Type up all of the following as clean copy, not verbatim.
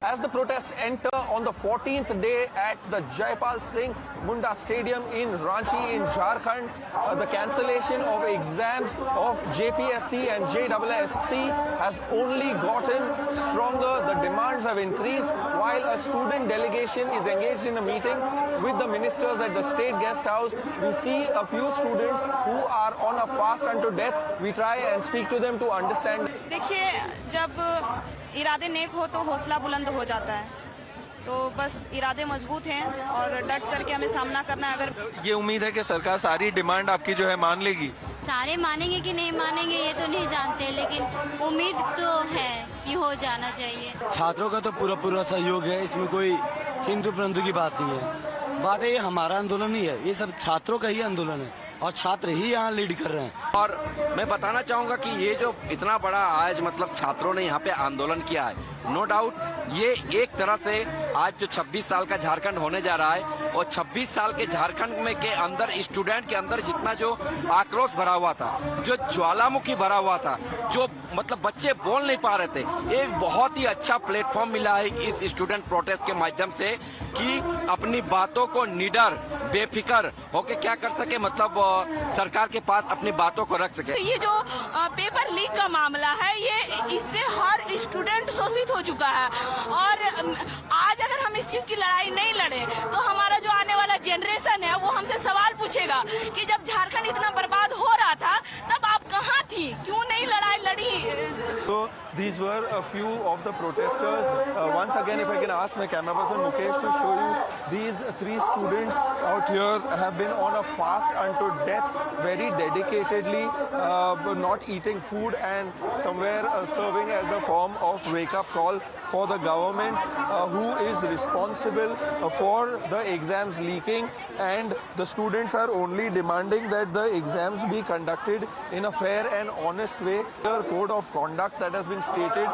As the protests enter on the 14th day at the Jaipal Singh Munda Stadium in Ranchi in Jharkhand, the cancellation of exams of JPSC and JSSC has only gotten stronger. The demands have increased while a student delegation is engaged in a meeting with the ministers at the state guest house. We see a few students who are on a fast unto death. We try and speak to them to understand. देखिए, जब इरादे नेक हो तो हौसला बुलंद हो जाता है, तो बस इरादे मजबूत हैं और डट करके हमें सामना करना है। अगर ये उम्मीद है कि सरकार सारी डिमांड आपकी जो है मान लेगी। सारे मानेंगे कि नहीं मानेंगे ये तो नहीं जानते, लेकिन उम्मीद तो है कि हो जाना चाहिए। छात्रों का तो पूरा सहयोग है, इसमें कोई हिंदू परंतु की बात नहीं है। बात है ये हमारा आंदोलन नहीं है, ये सब छात्रों का ही आंदोलन है और छात्र ही यहाँ लीड कर रहे हैं। और मैं बताना चाहूंगा कि ये जो इतना बड़ा आज मतलब छात्रों ने यहाँ पे आंदोलन किया है, नो डाउट ये एक तरह से आज जो 26 साल का झारखंड होने जा रहा है और 26 साल के झारखंड में के अंदर स्टूडेंट के अंदर जितना जो आक्रोश भरा हुआ था, जो ज्वालामुखी भरा हुआ था, जो मतलब बच्चे बोल नहीं पा रहे थे, एक बहुत ही अच्छा प्लेटफॉर्म मिला है इस स्टूडेंट प्रोटेस्ट के माध्यम से कि अपनी बातों को निडर बेफिक्र होके क्या कर सके, मतलब सरकार के पास अपनी बातों को रख सके। तो ये जो पेपर लीक का मामला है, ये इससे हर स्टूडेंट शोषित हो चुका है और आज अगर हम इस चीज की लड़ाई नहीं लड़े तो हमारा जो आने वाला जनरेशन है वो हमसे सवाल पूछेगा कि जब झारखंड इतना बर्बाद हो रहा था तब आप कहाँ थी, क्यों नहीं लड़ाई लड़ी। So these were a few of the protesters. Once again, if I can ask my camera person Mukesh to show you, these three students out here have been on a fast unto death, very dedicatedly, not eating food and somewhere serving as a form of wake-up call for the government who is responsible for the exams leaking, and the students are only demanding that the exams be conducted in a fair and honest way. The code of conduct that has been stated,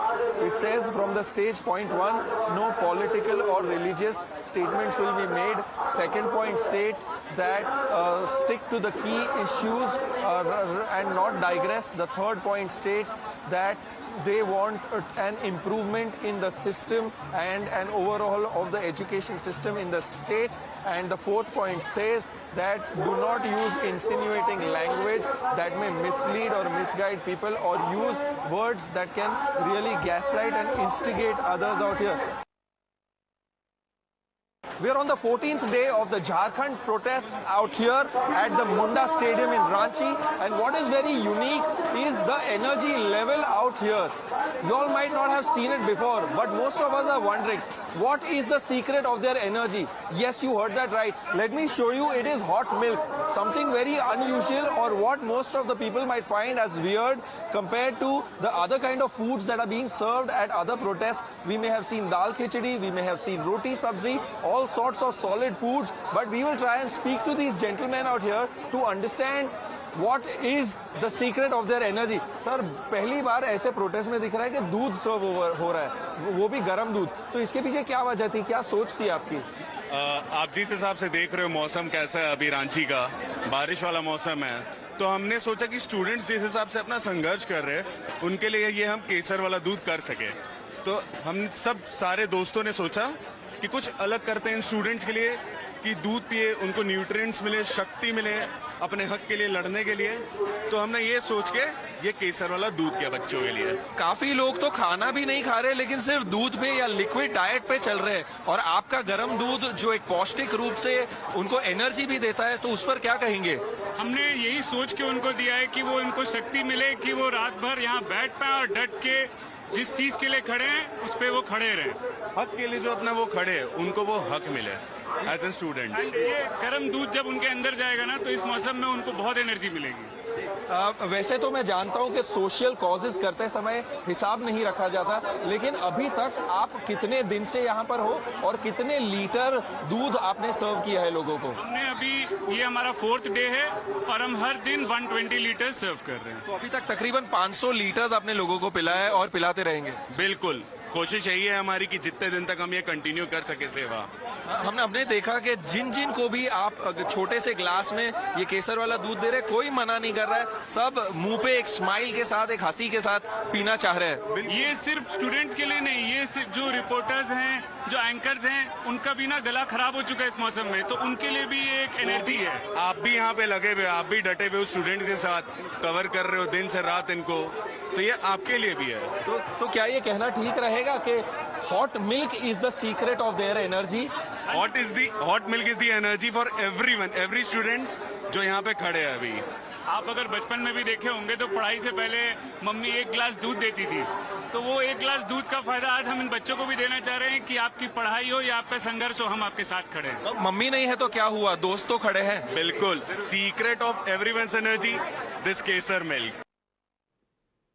it says from the stage point 1, no political or religious statements will be made. Second point states that stick to the key issues and not digress. The third point states that they want an improvement in the system and an overhaul of the education system in the state. And the fourth point says that do not use insinuating language that may mislead or misguide people or use words that can really gaslight and instigate others out here. We are on the 14th day of the Jharkhand protests out here at the Munda Stadium in Ranchi, and what is very unique is the energy level out here. You all might not have seen it before, but most of us are wondering, what is the secret of their energy? Yes, you heard that right. Let me show you. It is hot milk, something very unusual, or what most of the people might find as weird compared to the other kind of foods that are being served at other protests. We may have seen dal khichdi, we may have seen roti sabzi, all sorts of solid foods, but we will try and speak to these gentlemen out here to understand what is the secret of their energy. Sir, पहली बार ऐसे protest में दिख रहा है कि दूध सर्व हो रहा है, वो भी गर्म दूध, तो इसके पीछे क्या वजह थी, क्या सोच थी आपकी? आप जिस हिसाब से देख रहे हो मौसम कैसा है अभी, रांची का बारिश वाला मौसम है, तो हमने सोचा कि स्टूडेंट्स जिस हिसाब से अपना संघर्ष कर रहे हैं उनके लिए ये हम केसर वाला दूध कर सके, तो हम सब सारे दोस्तों ने सोचा कि कुछ अलग करते हैं इन स्टूडेंट्स के लिए कि दूध पिए, उनको न्यूट्रिएंट्स मिले, शक्ति मिले अपने हक के लिए लड़ने के लिए, तो हमने ये सोच के ये केसर वाला दूध किया बच्चों के लिए। काफी लोग तो खाना भी नहीं खा रहे लेकिन सिर्फ दूध पे या लिक्विड डाइट पे चल रहे हैं, और आपका गर्म दूध जो एक पौष्टिक रूप से उनको एनर्जी भी देता है, तो उस पर क्या कहेंगे? हमने यही सोच के उनको दिया है कि वो इनको शक्ति मिले कि वो रात भर यहाँ बैठ पाए और डट के जिस चीज के लिए खड़े हैं उस पे वो खड़े रहे, हक के लिए जो अपना वो खड़े, उनको वो हक मिले एज एन स्टूडेंट्स। ये गर्म दूध जब उनके अंदर जाएगा ना तो इस मौसम में उनको बहुत एनर्जी मिलेगी। वैसे तो मैं जानता हूं कि सोशल कॉजेज करते समय हिसाब नहीं रखा जाता, लेकिन अभी तक आप कितने दिन से यहाँ पर हो और कितने लीटर दूध आपने सर्व किया है लोगों को? हमने अभी ये हमारा 4th डे है और हम हर दिन 120 लीटर सर्व कर रहे हैं। तो अभी तक तकरीबन 500 लीटर आपने लोगों को पिलाया है और पिलाते रहेंगे? बिल्कुल, कोशिश यही है हमारी कि जितने दिन तक हम ये कंटिन्यू कर सके सेवा। हमने देखा कि जिन जिन को भी आप छोटे से ग्लास में ये केसर वाला दूध दे रहे, कोई मना नहीं कर रहा है, सब मुंह पे एक स्माइल के साथ, एक हंसी के साथ पीना चाह रहे हैं। ये सिर्फ स्टूडेंट्स के लिए नहीं, ये सिर्फ जो रिपोर्टर्स हैं, जो एंकर्स हैं, उनका भी ना गला खराब हो चुका है इस मौसम में, तो उनके लिए भी ये एक एनर्जी है। आप भी यहाँ पे लगे हुए, आप भी डटे हुए स्टूडेंट के साथ, कवर कर रहे हो दिन से रात इनको, तो ये आपके लिए भी है। तो क्या ये कहना ठीक रहेगा कि hot milk is the secret of their energy? Hot milk is the energy for everyone, every student जो यहाँ पे खड़े हैं अभी। आप अगर बचपन में भी देखे होंगे तो पढ़ाई से पहले मम्मी 1 गिलास दूध देती थी, तो वो 1 गिलास दूध का फायदा आज हम इन बच्चों को भी देना चाह रहे हैं कि आपकी पढ़ाई हो या आपका संघर्ष हो, हम आपके साथ खड़े हैं। मम्मी नहीं है तो क्या हुआ, दोस्त तो खड़े हैं। बिल्कुल, secret of everyone's energy, this Kesar milk.